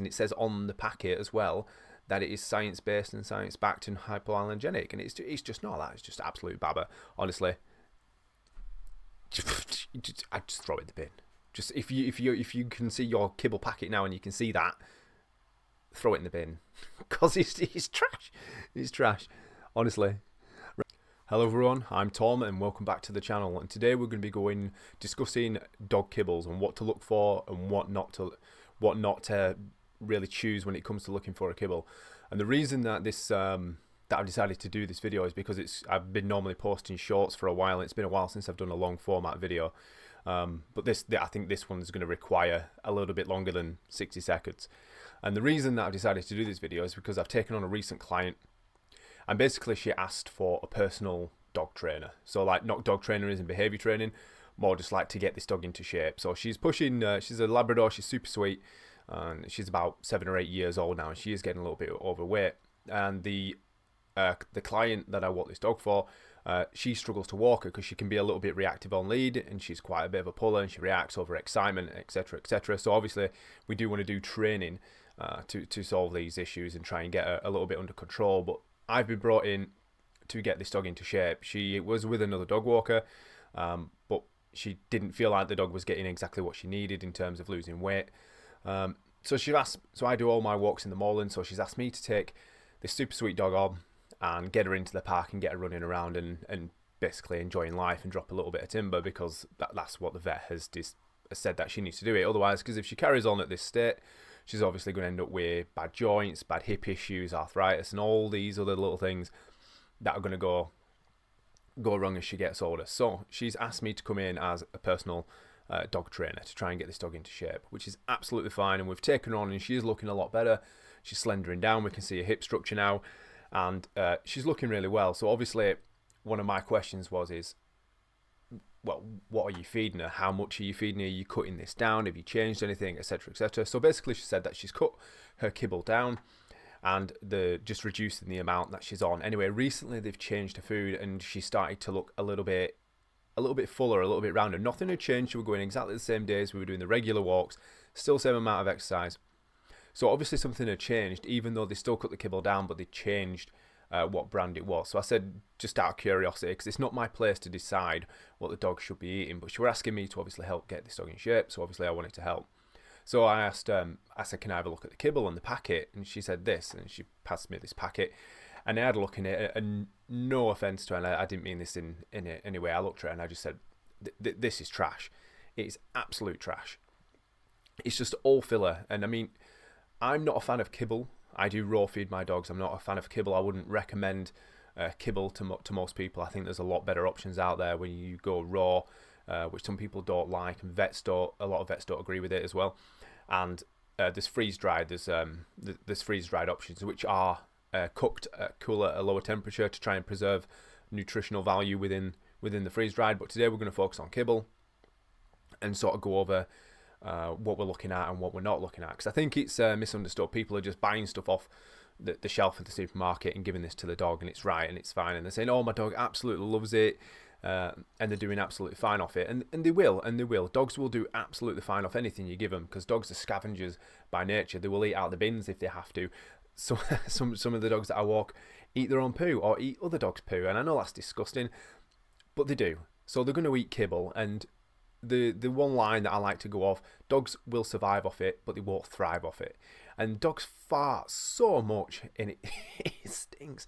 and it says on the packet as well that it is science-based and science-backed and hypoallergenic, and it's just not that. It's just absolute babber, honestly. I'd just throw it in the bin. Just if you can see your kibble packet now and you can see that, throw it in the bin, because it's trash. It's trash, honestly. Hello everyone, I'm Tom and welcome back to the channel, and today we're going to be discussing dog kibbles and what to look for and what not to really choose when it comes to looking for a kibble. And the reason that that I've decided to do this video is because I've been normally posting shorts for a while, and it's been a while since I've done a long format video. But I think this one's going to require a little bit longer than 60 seconds. And the reason that I've decided to do this video is because I've taken on a recent client, and basically she asked for a personal dog trainer. So like, not dog trainer as in behavior training, more just like to get this dog into shape. So she's pushing, she's a Labrador, she's super sweet, and she's about 7 or 8 years old now, and she is getting a little bit overweight. And the client that I want this dog for, she struggles to walk her because she can be a little bit reactive on lead, and she's quite a bit of a puller, and she reacts over excitement, etc, etc. So obviously we do want to do training to solve these issues and try and get her a little bit under control. But I've been brought in to get this dog into shape. She was with another dog walker, but she didn't feel like the dog was getting exactly what she needed in terms of losing weight. So I do all my walks in the morning, so she's asked me to take this super sweet dog on and get her into the park and get her running around and basically enjoying life and drop a little bit of timber, because that's what the vet has said that she needs to do it. Otherwise, because if she carries on at this state, she's obviously going to end up with bad joints, bad hip issues, arthritis, and all these other little things that are going to go wrong as she gets older. So she's asked me to come in as a personal dog trainer to try and get this dog into shape, which is absolutely fine. And we've taken her on, and she is looking a lot better. She's slendering down. We can see her hip structure now, and she's looking really well. So obviously, one of my questions is, well, what are you feeding her? How much are you feeding her? Are you cutting this down? Have you changed anything, etc, etc? So basically, she said that she's cut her kibble down and just reducing the amount that she's on. Anyway, recently they've changed her food, and she started to look a little bit fuller, a little bit rounder. Nothing had changed. We were going exactly the same days. We were doing the regular walks, still same amount of exercise. So obviously something had changed, even though they still cut the kibble down, but they changed what brand it was. So I said, just out of curiosity, because it's not my place to decide what the dog should be eating, but she was asking me to obviously help get this dog in shape, so obviously I wanted to help. So I said, can I have a look at the kibble and the packet? And she said this, and she passed me this packet, and I had a look in it, and no offense to her, and I didn't mean this in any way. I looked at her and I just said, this is trash. It's absolute trash. It's just all filler. And I mean, I'm not a fan of kibble. I do raw feed my dogs. I'm not a fan of kibble. I wouldn't recommend kibble to most people. I think there's a lot better options out there when you go raw, which some people don't like, and a lot of vets don't agree with it as well. And there's freeze-dried. There's freeze-dried options, which are cooked at a lower temperature to try and preserve nutritional value within the freeze-dried. But today we're going to focus on kibble and sort of go over what we're looking at and what we're not looking at, because I think it's misunderstood. People are just buying stuff off the shelf of the supermarket and giving this to the dog, and it's right and it's fine, and they're saying, oh, my dog absolutely loves it, and they're doing absolutely fine off it, and they will. Dogs will do absolutely fine off anything you give them, because dogs are scavengers by nature. They will eat out the bins if they have to. So some of the dogs that I walk eat their own poo or eat other dogs' poo, and I know that's disgusting, but they do. So they're going to eat kibble, and the one line that I like to go off: dogs will survive off it, but they won't thrive off it. And dogs fart so much, and it stinks.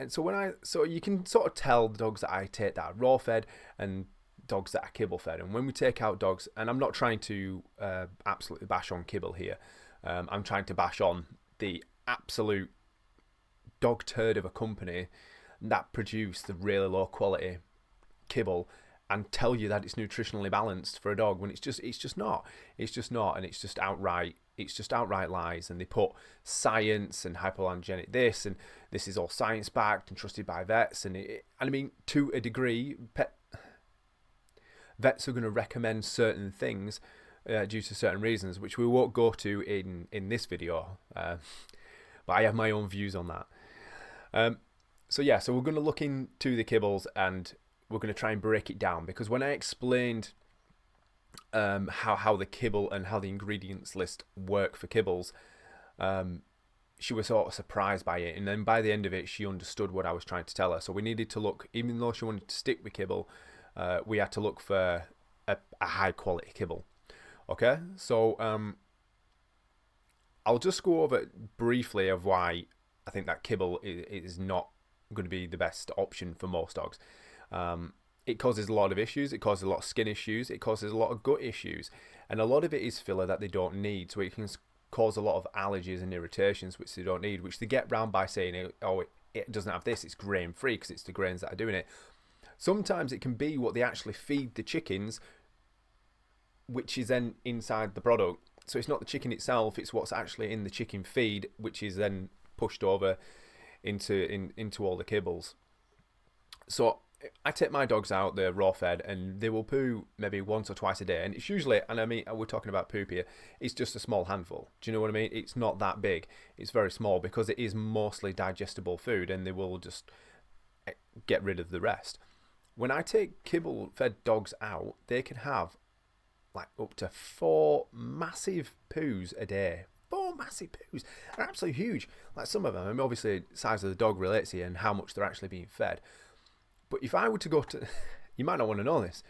So you can sort of tell the dogs that I take that are raw fed and dogs that are kibble fed. And when we take out dogs, and I'm not trying to absolutely bash on kibble here, I'm trying to bash on the absolute dog turd of a company that produce the really low quality kibble and tell you that it's nutritionally balanced for a dog, when it's just not, and it's just outright lies. And they put science and hypoallergenic this, and this is all science backed and trusted by vets, and I mean, to a degree, vets are going to recommend certain things due to certain reasons, which we won't go to in this video, but I have my own views on that. So we're going to look into the kibbles, and we're going to try and break it down, because when I explained how the kibble and how the ingredients list work for kibbles. She was sort of surprised by it, and then by the end of it, she understood what I was trying to tell her. So we needed to look, even though she wanted to stick with kibble, we had to look for a high quality kibble. Okay, so I'll just go over briefly of why I think that kibble is not going to be the best option for most dogs. It causes a lot of issues. It causes a lot of skin issues. It causes a lot of gut issues, and a lot of it is filler that they don't need. So it can cause a lot of allergies and irritations which they don't need, which they get round by saying, oh, it doesn't have this, it's grain free, because it's the grains that are doing it. Sometimes it can be what they actually feed the chickens, which is then inside the product. So it's not the chicken itself, it's what's actually in the chicken feed, which is then pushed over into all the kibbles. So I take my dogs out, they're raw fed, and they will poo maybe once or twice a day. And it's usually, and I mean, we're talking about poop here, it's just a small handful. Do you know what I mean? It's not that big. It's very small because it is mostly digestible food, and they will just get rid of the rest. When I take kibble fed dogs out, they can have like up to 4 massive poos a day. 4 massive poos. They're absolutely huge. Like some of them, I mean, obviously, the size of the dog relates here and how much they're actually being fed. But if I were to go to, you might not want to know this,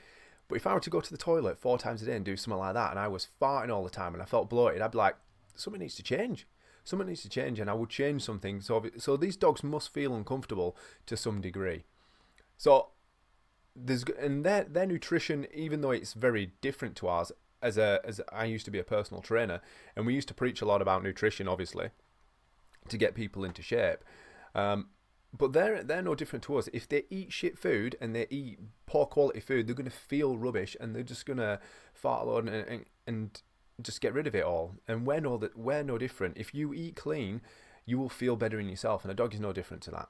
but if I were to go to the toilet 4 times a day and do something like that, and I was farting all the time and I felt bloated, I'd be like, something needs to change. Something needs to change, and I would change something. So these dogs must feel uncomfortable to some degree. So their nutrition, even though it's very different to ours, as I used to be a personal trainer, and we used to preach a lot about nutrition, obviously, to get people into shape. But they're no different to us. If they eat shit food and they eat poor quality food, they're going to feel rubbish, and they're just going to fart a lot and just get rid of it all. And we're no different. If you eat clean, you will feel better in yourself, and a dog is no different to that.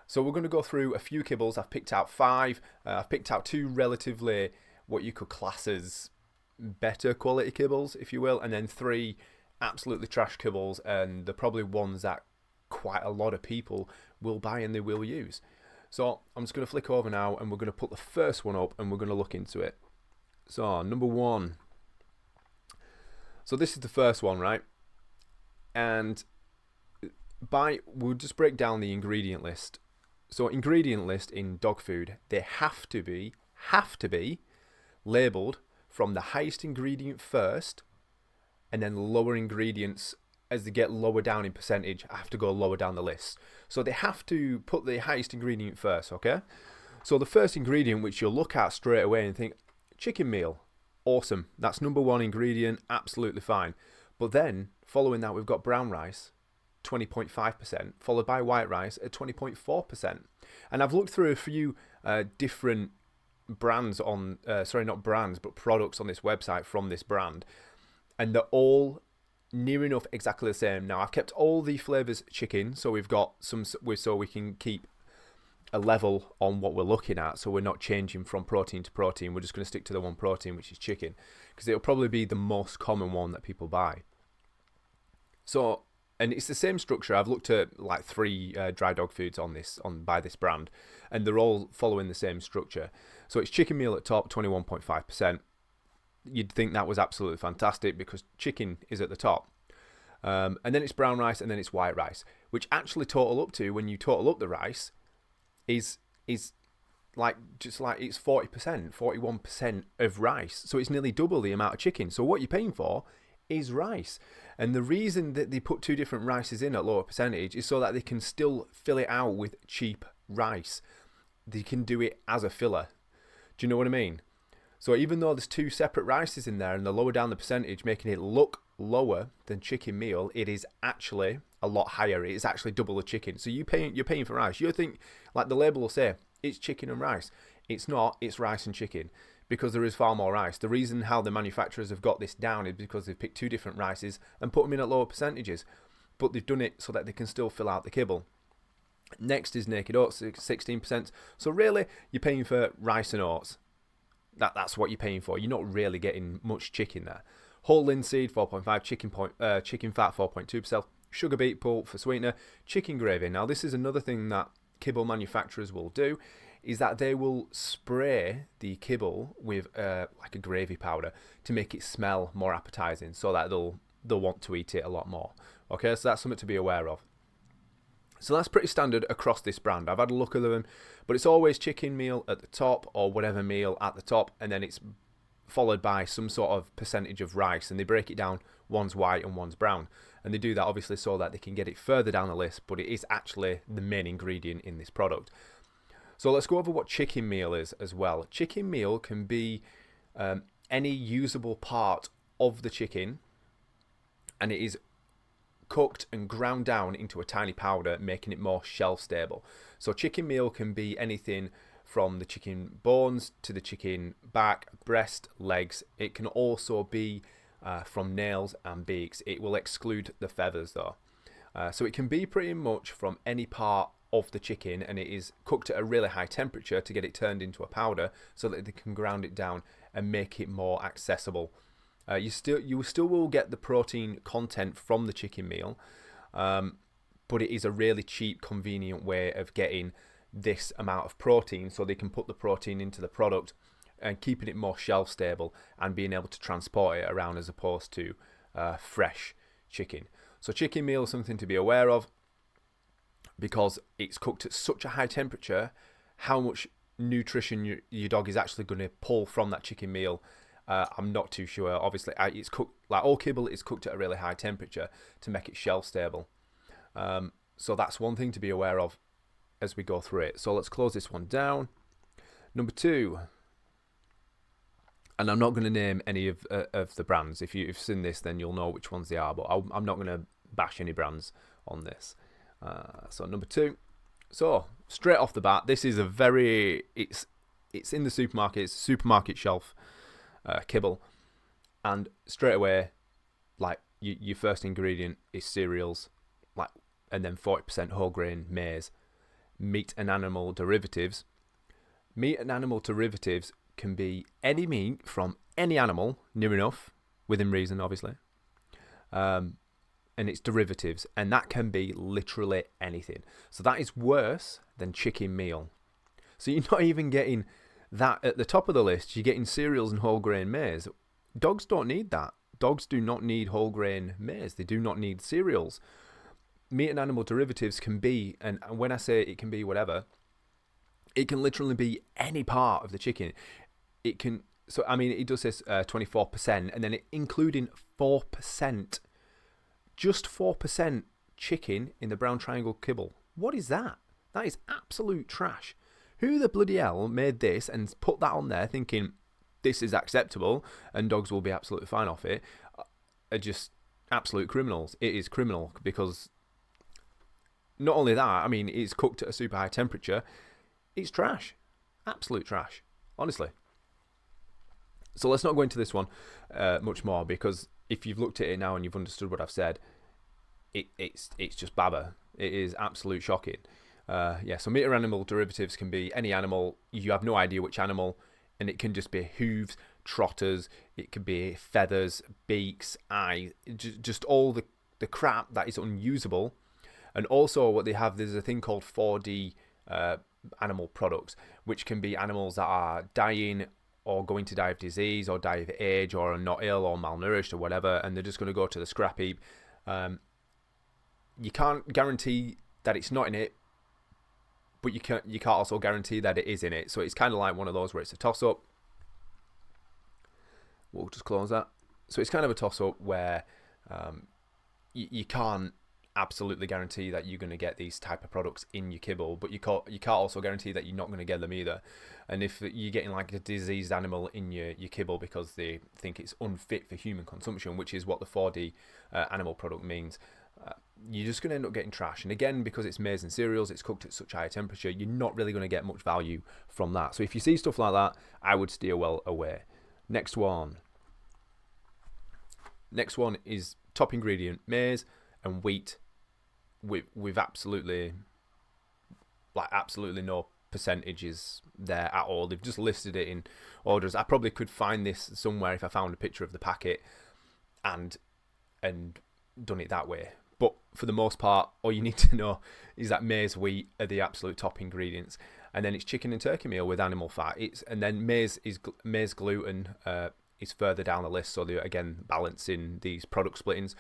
So we're going to go through a few kibbles. I've picked out 5. I've picked out 2 relatively what you could class as better quality kibbles, if you will, and then 3 absolutely trash kibbles, and they're probably ones that quite a lot of people will buy and they will use. So I'm just going to flick over now, and we're going to put the first one up, and we're going to look into it. So number 1. So this is the first one, right? And we'll just break down the ingredient list. So ingredient list in dog food, they have to be labelled from the highest ingredient first, and then lower ingredients as they get lower down in percentage. I have to go lower down the list. So they have to put the highest ingredient first, okay? So the first ingredient, which you'll look at straight away and think, chicken meal, awesome. That's number 1 ingredient, absolutely fine. But then, following that, we've got brown rice, 20.5%, followed by white rice at 20.4%. And I've looked through a few different brands on, not brands, but products on this website from this brand, and they're all near enough exactly the same. Now I've kept all the flavors chicken, so we've got some, so we can keep a level on what we're looking at, so we're not changing from protein to protein. We're just going to stick to the one protein, which is chicken, because it'll probably be the most common one that people buy. So, and it's the same structure. I've looked at like 3 dry dog foods by this brand, and they're all following the same structure. So it's chicken meal at top, 21.5%. You'd think that was absolutely fantastic because chicken is at the top. And then it's brown rice, and then it's white rice, which actually total up to, when you total up the rice, is like it's 40%, 41% of rice. So it's nearly double the amount of chicken. So what you're paying for is rice. And the reason that they put 2 different rices in at lower percentage is so that they can still fill it out with cheap rice. They can do it as a filler. Do you know what I mean? So even though there's 2 separate rices in there and they're lower down the percentage, making it look lower than chicken meal, it is actually a lot higher. It is actually double the chicken. So you're paying for rice. You think, like the label will say, it's chicken and rice. It's not. It's rice and chicken, because there is far more rice. The reason how the manufacturers have got this down is because they've picked 2 different rices and put them in at lower percentages, but they've done it so that they can still fill out the kibble. Next is naked oats, 16%. So really, you're paying for rice and oats. That's what you're paying for. You're not really getting much chicken there. Whole linseed, 4.5%, chicken fat, 4.2%, sugar beet pulp for sweetener, chicken gravy. Now this is another thing that kibble manufacturers will do, is that they will spray the kibble with like a gravy powder to make it smell more appetizing, so that they'll want to eat it a lot more. Okay, so that's something to be aware of. So that's pretty standard across this brand. I've had a look at them, but it's always chicken meal at the top or whatever meal at the top, and then it's followed by some sort of percentage of rice, and they break it down, one's white and one's brown, and they do that obviously so that they can get it further down the list, but it is actually the main ingredient in this product. So let's go over what chicken meal is as well. Chicken meal can be any usable part of the chicken, and it is cooked and ground down into a tiny powder, making it more shelf stable. So chicken meal can be anything from the chicken bones to the chicken back, breast, legs. It can also be from nails and beaks. It will exclude the feathers though. So it can be pretty much from any part of the chicken, and it is cooked at a really high temperature to get it turned into a powder so that they can ground it down and make it more accessible. You still will get the protein content from the chicken meal, but it is a really cheap, convenient way of getting this amount of protein, so they can put the protein into the product and keeping it more shelf stable and being able to transport it around, as opposed to fresh chicken. So chicken meal is something to be aware of, because it's cooked at such a high temperature. How much nutrition your dog is actually going to pull from that chicken meal, I'm not too sure. Obviously, it's cooked like all kibble is cooked at a really high temperature to make it shelf stable. So that's one thing to be aware of as we go through it. So let's close this one down. Number 2, and I'm not going to name any of the brands. If you've seen this, then you'll know which ones they are, but I'm not going to bash any brands on this. So number 2. So straight off the bat, this is it's in the supermarket. It's supermarket shelf kibble, and straight away, like your first ingredient is cereals, like, and then 40% whole grain maize, meat and animal derivatives. Meat and animal derivatives can be any meat from any animal, near enough, within reason, obviously. And it's derivatives, and that can be literally anything. So that is worse than chicken meal. So you're not even getting that at the top of the list. You're getting cereals and whole grain maize. Dogs don't need that. Dogs do not need whole grain maize. They do not need cereals. Meat and animal derivatives can be, and when I say it can be whatever, it can literally be any part of the chicken. It can, so I mean, it does this 24%, and then including 4%, just 4% chicken in the brown triangle kibble. What is that? That is absolute trash. Who the bloody hell made this and put that on there thinking this is acceptable and dogs will be absolutely fine off it? Are just absolute criminals. It is criminal, because not only that, I mean, it's cooked at a super high temperature. It's trash. Absolute trash. Honestly. So let's not go into this one much more, because if you've looked at it now and you've understood what I've said, it's just baba. It is absolute shocking. So meat or animal derivatives can be any animal. You have no idea which animal, and it can just be hooves, trotters, it could be feathers, beaks, eyes, just all the crap that is unusable. And also what they have, there's a thing called 4D animal products, which can be animals that are dying or going to die of disease or die of age or are not ill or malnourished or whatever, and they're just going to go to the scrap heap. You can't guarantee that it's not in it, but you can't also guarantee that it is in it. So it's kind of like one of those where it's a toss-up. We'll just close that. So it's kind of a toss-up where you can't absolutely guarantee that you're going to get these type of products in your kibble, but you can't also guarantee that you're not going to get them either. And if you're getting like a diseased animal in your kibble because they think it's unfit for human consumption, which is what the 4D animal product means, you're just going to end up getting trash. And again, because it's maize and cereals, it's cooked at such a high temperature, you're not really going to get much value from that. So if you see stuff like that, I would steer well away. Next one is top ingredient, maize and wheat, with absolutely no percentages there at all. They've just listed it in orders. I probably could find this somewhere if I found a picture of the packet and done it that way. But for the most part, all you need to know is that maize, wheat are the absolute top ingredients. and then it's chicken and turkey meal with animal fat. And then maize gluten is further down the list. So they're again balancing these product splittings.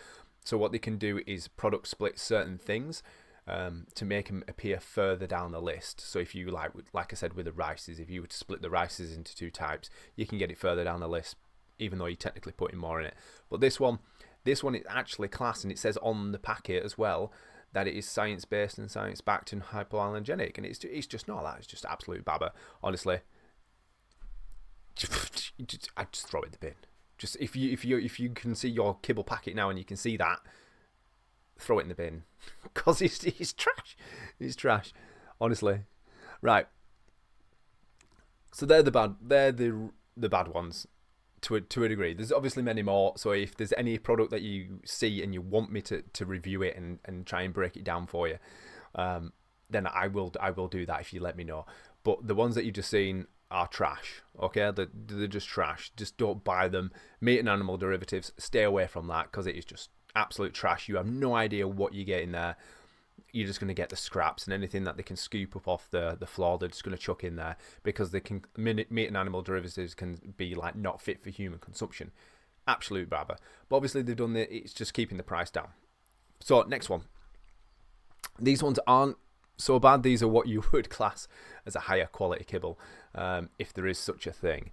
So what they can do is product split certain things to make them appear further down the list. So if you like I said with the rices, if you were to split the rices into 2 types, you can get it further down the list, even though you're technically putting more in it. But this one is actually class, and it says on the packet as well that it is science-based and science-backed and hypoallergenic, and it's just not that. It's just absolute babber, honestly. I'd just throw it in the bin. Just if you can see your kibble packet now and you can see that, throw it in the bin, because it's trash. It's trash, honestly. Right. So they're the bad ones. To a degree. There's obviously many more, so if there's any product that you see and you want me to review it and try and break it down for you, then I will do that if you let me know. But the ones that you've just seen are trash, okay? They're just trash. Just don't buy them. Meat and animal derivatives, stay away from that, because it is just absolute trash. You have no idea what you get in there. You're just going to get the scraps, and anything that they can scoop up off the floor, they're just going to chuck in there, because they can meat and animal derivatives can be like not fit for human consumption. Absolute babber. But obviously they've done it's just keeping the price down. So next one. These ones aren't so bad. These are what you would class as a higher quality kibble, if there is such a thing.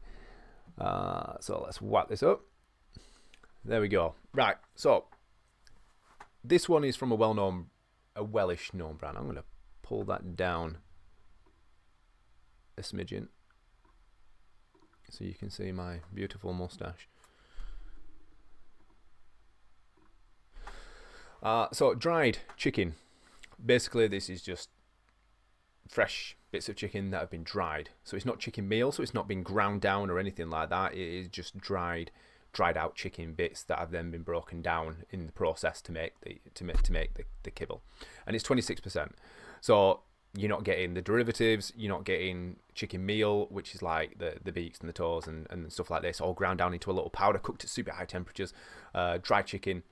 So let's whack this up. There we go. Right. So this one is from a wellish known brand. I'm going to pull that down a smidgen so you can see my beautiful mustache. So dried chicken. Basically this is just fresh bits of chicken that have been dried. So it's not chicken meal, so it's not been ground down or anything like that. It is just dried out chicken bits that have then been broken down in the process to make the kibble, and it's 26%. So you're not getting the derivatives, you're not getting chicken meal, which is like the beaks and the toes and stuff like this, all ground down into a little powder, cooked at super high temperatures. Dried chicken,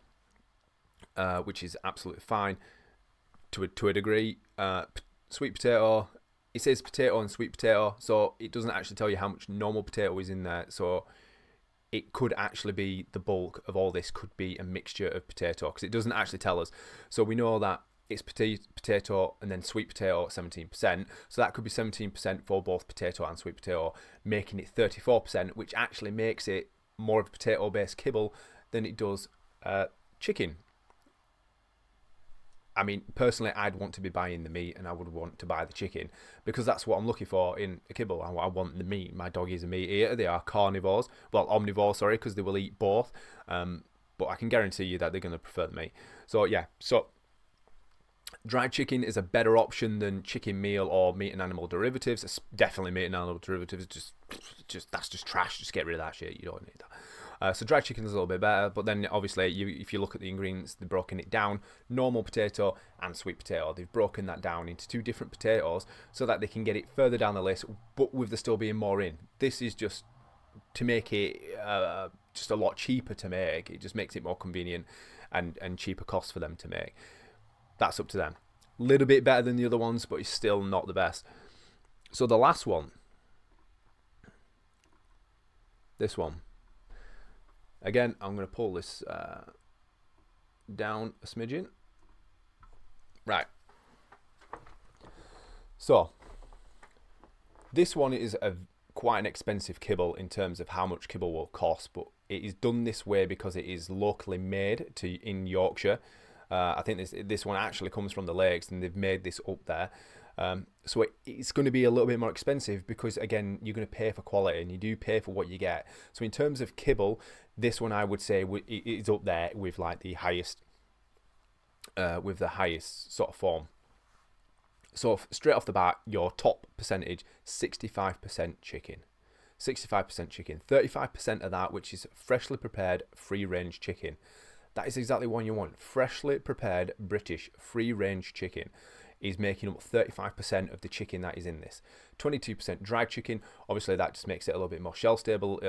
which is absolutely fine to a degree. Sweet potato, it says potato and sweet potato, so it doesn't actually tell you how much normal potato is in there. So it could actually be the bulk of all this could be a mixture of potato, because it doesn't actually tell us. So we know that it's potato and then sweet potato 17%. So that could be 17% for both potato and sweet potato, making it 34%, which actually makes it more of a potato-based kibble than it does chicken. I mean, personally, I'd want to be buying the meat, and I would want to buy the chicken, because that's what I'm looking for in a kibble. I want the meat. My dog is a meat eater. They are carnivores. Well, omnivores, sorry, because they will eat both. But I can guarantee you that they're going to prefer the meat. So, yeah. So, dried chicken is a better option than chicken meal or meat and animal derivatives. It's definitely meat and animal derivatives. That's just trash. Just get rid of that shit. You don't need that. So dried chicken is a little bit better, but then obviously if you look at the ingredients, they've broken it down. Normal potato and sweet potato, they've broken that down into 2 different potatoes so that they can get it further down the list, but with there still being more in. This is just to make it just a lot cheaper to make. It just makes it more convenient and cheaper cost for them to make. That's up to them. A little bit better than the other ones, but it's still not the best. So the last one, this one. Again, I'm going to pull this down a smidgen. Right. So, this one is quite an expensive kibble in terms of how much kibble will cost, but it is done this way because it is locally made in Yorkshire. I think this one actually comes from the lakes, and they've made this up there. So it's going to be a little bit more expensive because, again, you're going to pay for quality, and you do pay for what you get. So in terms of kibble, this one I would say is up there with like the highest sort of form. So straight off the bat, your top percentage, 65% chicken. 65% chicken. 35% of that, which is freshly prepared free-range chicken. That is exactly what you want. Freshly prepared British free-range chicken is making up 35% of the chicken that is in this. 22% dried chicken. Obviously, that just makes it a little bit more shelf-stable.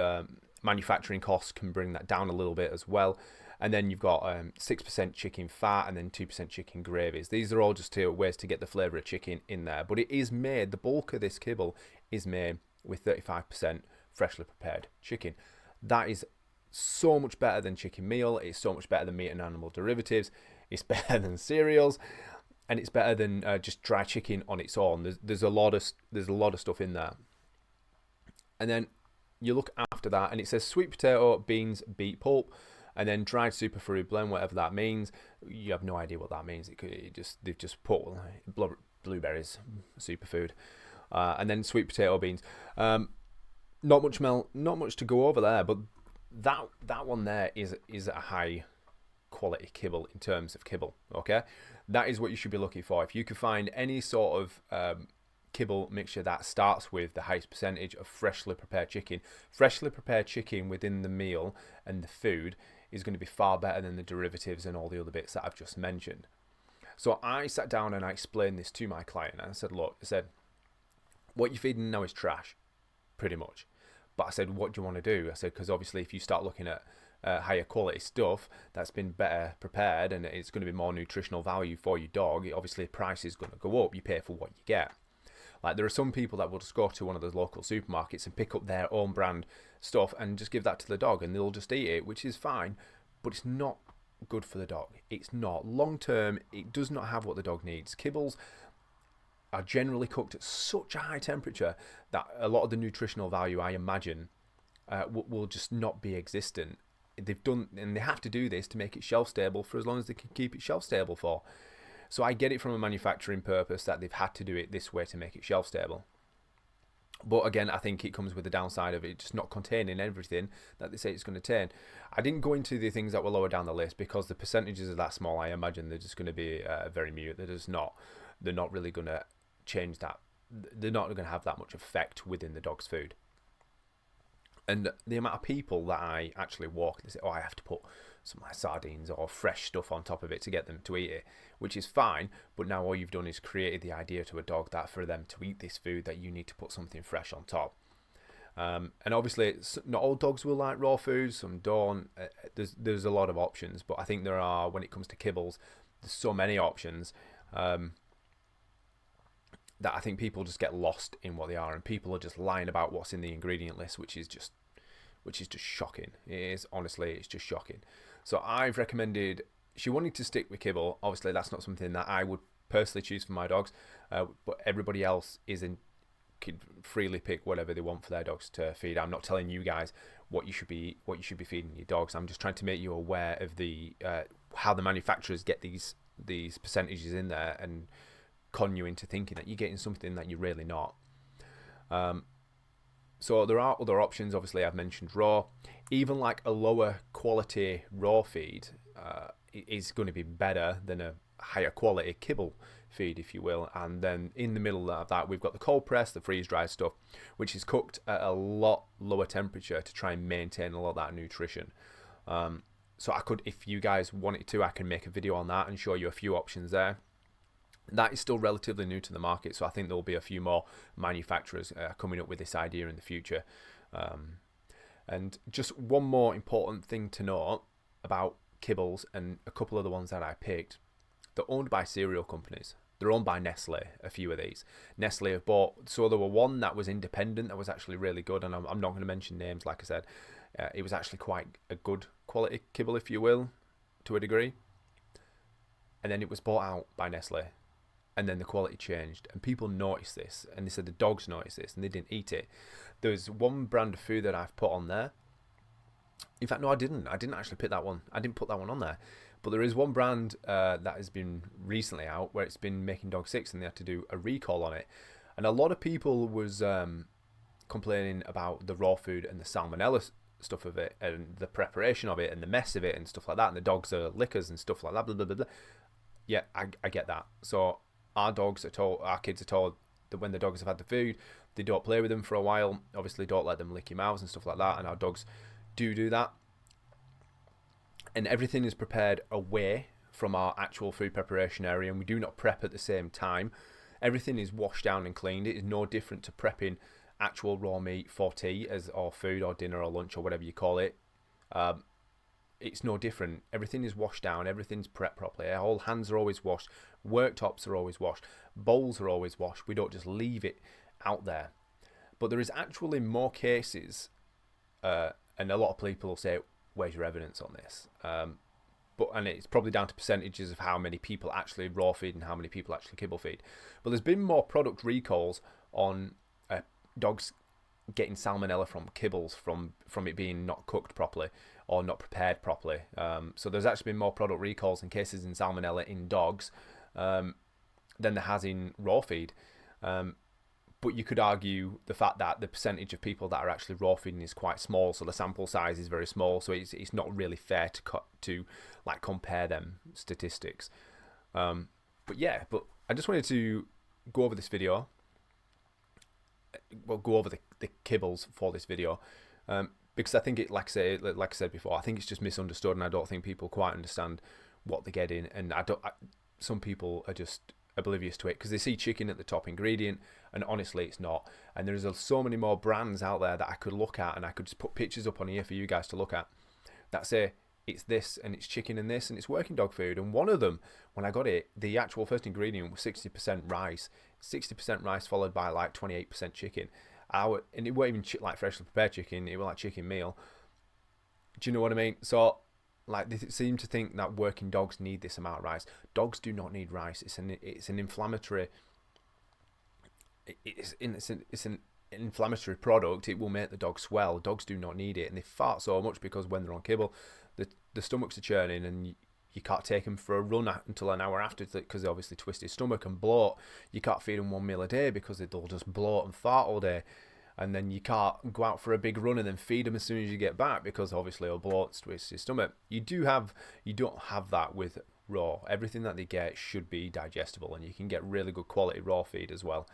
Manufacturing costs can bring that down a little bit as well. And then you've got 6% chicken fat and then 2% chicken gravies. These are all just ways to get the flavour of chicken in there. But it is made, the bulk of this kibble is made with 35% freshly prepared chicken. That is so much better than chicken meal. It's so much better than meat and animal derivatives. It's better than cereals, and it's better than just dry chicken on its own. There's a lot of stuff in there. And then you look after that, and it says sweet potato, beans, beet pulp, and then dried superfood blend, whatever that means. You have no idea what that means. They've just put blueberries, superfood, and then sweet potato beans. Not much to go over there, but that one there is a high quality kibble in terms of kibble. Okay, that is what you should be looking for. If you can find any sort of kibble mixture that starts with the highest percentage of freshly prepared chicken within the meal and the food is going to be far better than the derivatives and all the other bits that I've just mentioned. So I sat down and I explained this to my client, and I said, look, what you're feeding now is trash, pretty much. But I said, what do you want to do? I said, because obviously if you start looking at higher quality stuff that's been better prepared and it's going to be more nutritional value for your dog, obviously price is going to go up. You pay for what you get. Like, there are some people that will just go to one of those local supermarkets and pick up their own brand stuff and just give that to the dog, and they'll just eat it, which is fine, but it's not good for the dog. It's not. Long term, it does not have what the dog needs. Kibbles are generally cooked at such a high temperature that a lot of the nutritional value, I imagine, will just not be existent. They've done, and they have to do this to make it shelf stable for as long as they can keep it shelf stable for. So I get it from a manufacturing purpose that they've had to do it this way to make it shelf stable. But again, I think it comes with the downside of it just not containing everything that they say it's going to contain. I didn't go into the things that were lower down the list because the percentages are that small. I imagine they're just going to be very mute. They're not really going to change that. They're not going to have that much effect within the dog's food. And the amount of people that I actually walk, they say, oh, I have to put some like sardines or fresh stuff on top of it to get them to eat it, which is fine. But now all you've done is created the idea to a dog that for them to eat this food that you need to put something fresh on top. And obviously not all dogs will like raw food, some don't. There's a lot of options, but I think there are, when it comes to kibbles, there's so many options that I think people just get lost in what they are, and people are just lying about what's in the ingredient list, which is just shocking. It's just shocking. So I've recommended, she wanted to stick with kibble. Obviously that's not something that I would personally choose for my dogs, but everybody else could freely pick whatever they want for their dogs to feed. I'm not telling you guys what you should be feeding your dogs. I'm just trying to make you aware of the how the manufacturers get these percentages in there and con you into thinking that you're getting something that you're really not. So there are other options. Obviously I've mentioned raw. Even like a lower quality raw feed is going to be better than a higher quality kibble feed, if you will. And then in the middle of that we've got the cold press, the freeze dried stuff, which is cooked at a lot lower temperature to try and maintain a lot of that nutrition. So I could, if you guys wanted to, I can make a video on that and show you a few options there. That is still relatively new to the market, so I think there will be a few more manufacturers coming up with this idea in the future. And just one more important thing to note about kibbles and a couple of the ones that I picked, they're owned by cereal companies. They're owned by Nestle, a few of these. Nestle have bought, so there were one that was independent that was actually really good, and I'm not going to mention names, like I said. It was actually quite a good quality kibble, if you will, to a degree. And then it was bought out by Nestle. And then the quality changed, and people noticed this, and they said the dogs noticed this, and they didn't eat it. There's one brand of food that I've put on there. In fact, no, I didn't actually pick that one. I didn't put that one on there. But there is one brand that has been recently out where it's been making dogs sick, and they had to do a recall on it. And a lot of people was complaining about the raw food and the salmonella stuff of it, and the preparation of it, and the mess of it, and stuff like that. And the dogs are lickers and stuff like that. Blah blah blah blah. Yeah, I get that. So our kids are told that when the dogs have had the food, they don't play with them for a while. Obviously, don't let them lick your mouths and stuff like that. And our dogs do that. And everything is prepared away from our actual food preparation area, and we do not prep at the same time. Everything is washed down and cleaned. It is no different to prepping actual raw meat for tea or food or dinner or lunch or whatever you call it. it's no different. Everything is washed down, everything's prepped properly. All hands are always washed, worktops are always washed, bowls are always washed. We don't just leave it out there. But there is actually more cases, and a lot of people will say, where's your evidence on this? And it's probably down to percentages of how many people actually raw feed and how many people actually kibble feed. But there's been more product recalls on dogs getting salmonella from kibbles from it being not cooked properly or not prepared properly. So there's actually been more product recalls and cases in salmonella in dogs than there has in raw feed. But you could argue the fact that the percentage of people that are actually raw feeding is quite small, so the sample size is very small, so it's not really fair to like compare them statistics. But I just wanted to go over this video. Well, go over the kibbles for this video, because I think it, like I said before, I think it's just misunderstood, and I don't think people quite understand what they're getting, and some people are just oblivious to it because they see chicken at the top ingredient, and honestly it's not. And there's so many more brands out there that I could look at, and I could just put pictures up on here for you guys to look at that say it's this and it's chicken and this and it's working dog food. And one of them, when I got it, the actual first ingredient was 60% rice, 60% rice followed by like 28% chicken. And it wasn't even like freshly prepared chicken, it was like chicken meal. Do you know what I mean? So like, they seem to think that working dogs need this amount of rice. Dogs do not need rice. It's an inflammatory. It's an inflammatory product. It will make the dog swell. Dogs do not need it, and they fart so much because when they're on kibble, the stomachs are churning, and you can't take them for a run until an hour after, because they obviously twist his stomach and bloat. You can't feed them one meal a day because they'll just bloat and fart all day. And then you can't go out for a big run and then feed them as soon as you get back because obviously it'll bloat, twist his stomach. You don't have that with raw. Everything that they get should be digestible, and you can get really good quality raw feed as well.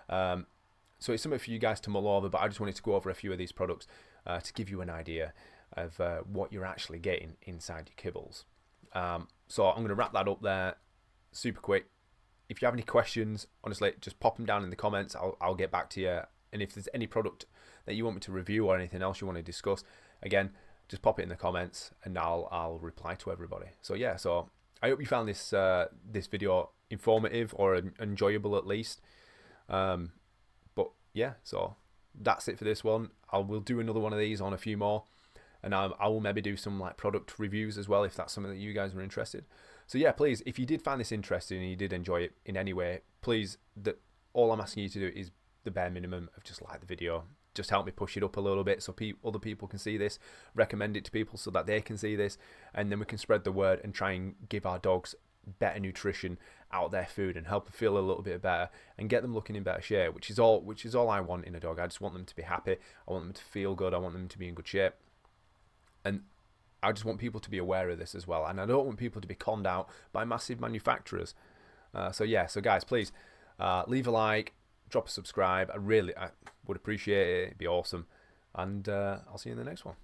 So it's something for you guys to mull over, but I just wanted to go over a few of these products to give you an idea of what you're actually getting inside your kibbles. So I'm going to wrap that up there super quick. If you have any questions, honestly, just pop them down in the comments. I'll get back to you. And if there's any product that you want me to review or anything else you want to discuss, again, just pop it in the comments and I'll reply to everybody. So yeah, so I hope you found this this video informative or enjoyable at least. But yeah, so that's it for this one. I will do another one of these on a few more, and I will maybe do some like product reviews as well if that's something that you guys are interested. So yeah, please, if you did find this interesting and you did enjoy it in any way, please, all I'm asking you to do is the bare minimum of just like the video. Just help me push it up a little bit so other people can see this, recommend it to people so that they can see this, and then we can spread the word and try and give our dogs better nutrition out of their food and help them feel a little bit better and get them looking in better shape, which is all I want in a dog. I just want them to be happy, I want them to feel good, I want them to be in good shape, and I just want people to be aware of this as well, and I don't want people to be conned out by massive manufacturers. So yeah, so guys, please leave a like, drop a subscribe. I would appreciate it. It'd be awesome. And I'll see you in the next one.